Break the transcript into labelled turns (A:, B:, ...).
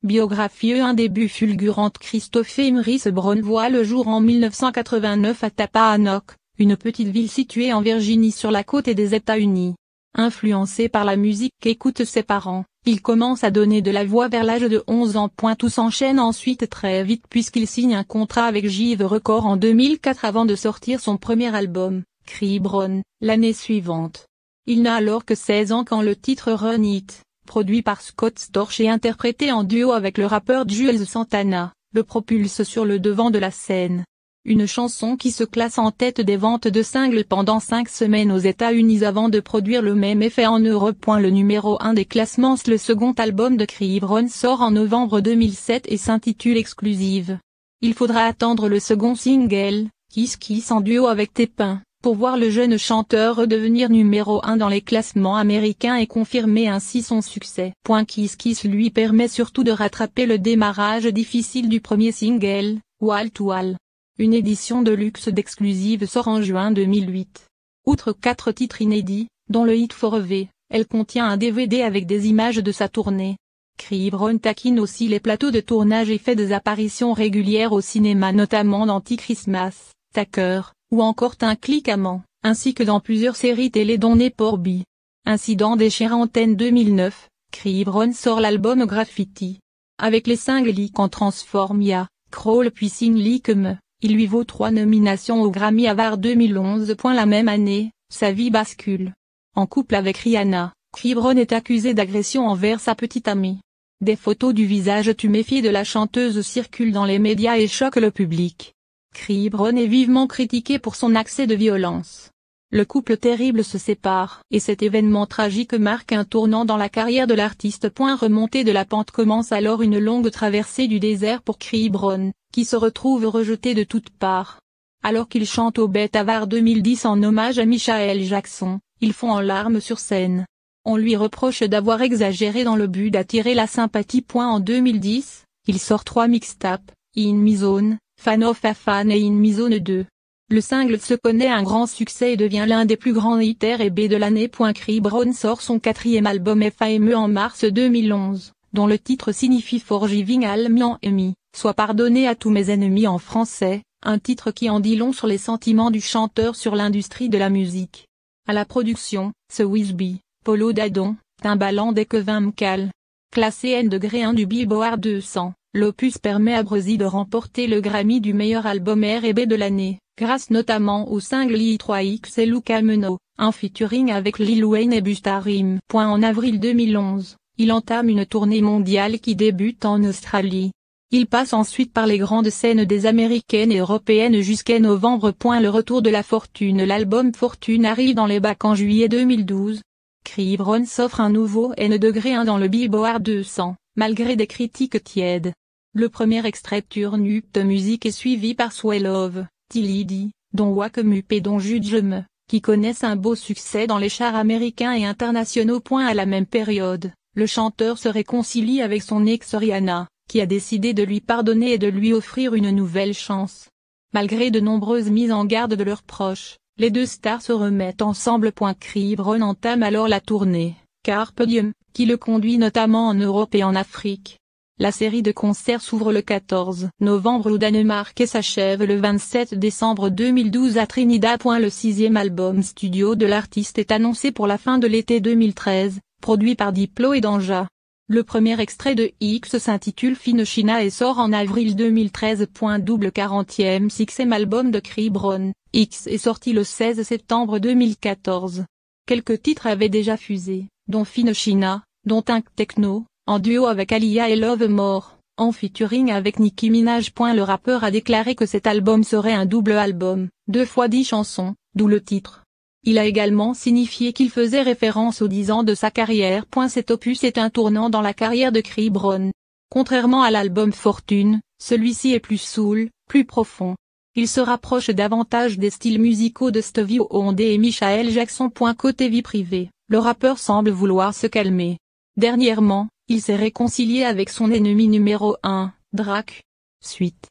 A: Biographie. Un début fulgurant. Christopher Maurice Brown voit le jour en 1989 à Tappahannock, une petite ville située en Virginie sur la côte des États-Unis. Influencé par la musique qu'écoutent ses parents, il commence à donner de la voix vers l'âge de 11 ans. Tout s'enchaîne ensuite très vite puisqu'il signe un contrat avec Jive Records en 2004 avant de sortir son premier album, Chris Brown, l'année suivante. Il n'a alors que 16 ans quand le titre Run It, produit par Scott Storch et interprété en duo avec le rappeur Juelz Santana, le propulse sur le devant de la scène. Une chanson qui se classe en tête des ventes de singles pendant 5 semaines aux États-Unis avant de produire le même effet en Europe. Le numéro 1 des classements. Le second album de Chris Brown sort en novembre 2007 et s'intitule Exclusive. Il faudra attendre le second single, Kiss Kiss en duo avec T-Pain, pour voir le jeune chanteur redevenir numéro 1 dans les classements américains et confirmer ainsi son succès. Kiss Kiss lui permet surtout de rattraper le démarrage difficile du premier single, Wall to Wall. Une édition de luxe d'Exclusive sort en juin 2008. Outre 4 titres inédits, dont le hit Forever, elle contient un DVD avec des images de sa tournée. Chris Brown taquine aussi les plateaux de tournage et fait des apparitions régulières au cinéma notamment dans T-Christmas, Tucker, ou encore T'un clic amant, ainsi que dans plusieurs séries télé dont Neporby. Incident déchirant. 2009, Chris Brown sort l'album Graffiti. Avec les singles Leak en Transformia, Crawl puis Sing Like Me, il lui vaut 3 nominations aux Grammy Awards 2011. La même année, sa vie bascule. En couple avec Rihanna, Chris Brown est accusé d'agression envers sa petite amie. Des photos du visage tuméfié de la chanteuse circulent dans les médias et choquent le public. Chris Brown est vivement critiqué pour son accès de violence. Le couple terrible se sépare et cet événement tragique marque un tournant dans la carrière de l'artiste. Remontée de la pente commence alors une longue traversée du désert pour Chris Brown, qui se retrouve rejeté de toutes parts. Alors qu'il chante au BET Awards 2010 en hommage à Michael Jackson, il fond en larmes sur scène. On lui reproche d'avoir exagéré dans le but d'attirer la sympathie. En 2010, il sort 3 mixtapes, In My Zone, Fan of a Fan et In My Zone 2. Le single se connaît un grand succès et devient l'un des plus grands hits R&B de l'année. Chris Brown sort son 4e album FAME en mars 2011, dont le titre signifie Forgiving All My Enemy, soit pardonner à tous mes ennemis en français, un titre qui en dit long sur les sentiments du chanteur sur l'industrie de la musique. À la production, ce Wisby, Polo Dadon, Timbaland et Kevin McCall. Classé N°1 du Billboard 200, l'opus permet à Breezy de remporter le Grammy du meilleur album R&B de l'année, grâce notamment au single I3X et Luca Meno, un featuring avec Lil Wayne et Busta Rhymes. En avril 2011, il entame une tournée mondiale qui débute en Australie. Il passe ensuite par les grandes scènes des américaines et européennes jusqu'à novembre. Le retour de la fortune. L'album Fortune arrive dans les bacs en juillet 2012. Chris Brown s'offre un nouveau N°1 dans le Billboard 200, malgré des critiques tièdes. Le premier extrait Turn Up The Music est suivi par Sway Love, T-Lady, dont Wake Me Up et dont Judge Me, qui connaissent un beau succès dans les charts américains et internationaux. À la même période, le chanteur se réconcilie avec son ex Rihanna, qui a décidé de lui pardonner et de lui offrir une nouvelle chance. Malgré de nombreuses mises en garde de leurs proches, les deux stars se remettent ensemble. Chris Brown entame alors la tournée, Carpe Diem, qui le conduit notamment en Europe et en Afrique. La série de concerts s'ouvre le 14 novembre au Danemark et s'achève le 27 décembre 2012 à Trinidad. Le 6e album studio de l'artiste est annoncé pour la fin de l'été 2013, produit par Diplo et Danja. Le premier extrait de X s'intitule Fine China et sort en avril 2013. Double 40e 6e album de Chris Brown, X est sorti le 16 septembre 2014. Quelques titres avaient déjà fusé, dont Fine China, dont un techno, en duo avec Aaliyah et Love More, en featuring avec Nicki Minaj. Le rappeur a déclaré que cet album serait un double album, 2 fois 10 chansons, d'où le titre. Il a également signifié qu'il faisait référence aux 10 ans de sa carrière. Cet opus est un tournant dans la carrière de Chris Brown. Contrairement à l'album Fortune, celui-ci est plus soul, plus profond. Il se rapproche davantage des styles musicaux de Stevie Wonder et Michael Jackson. Côté vie privée, le rappeur semble vouloir se calmer. Dernièrement, il s'est réconcilié avec son ennemi numéro 1, Drake. Suite.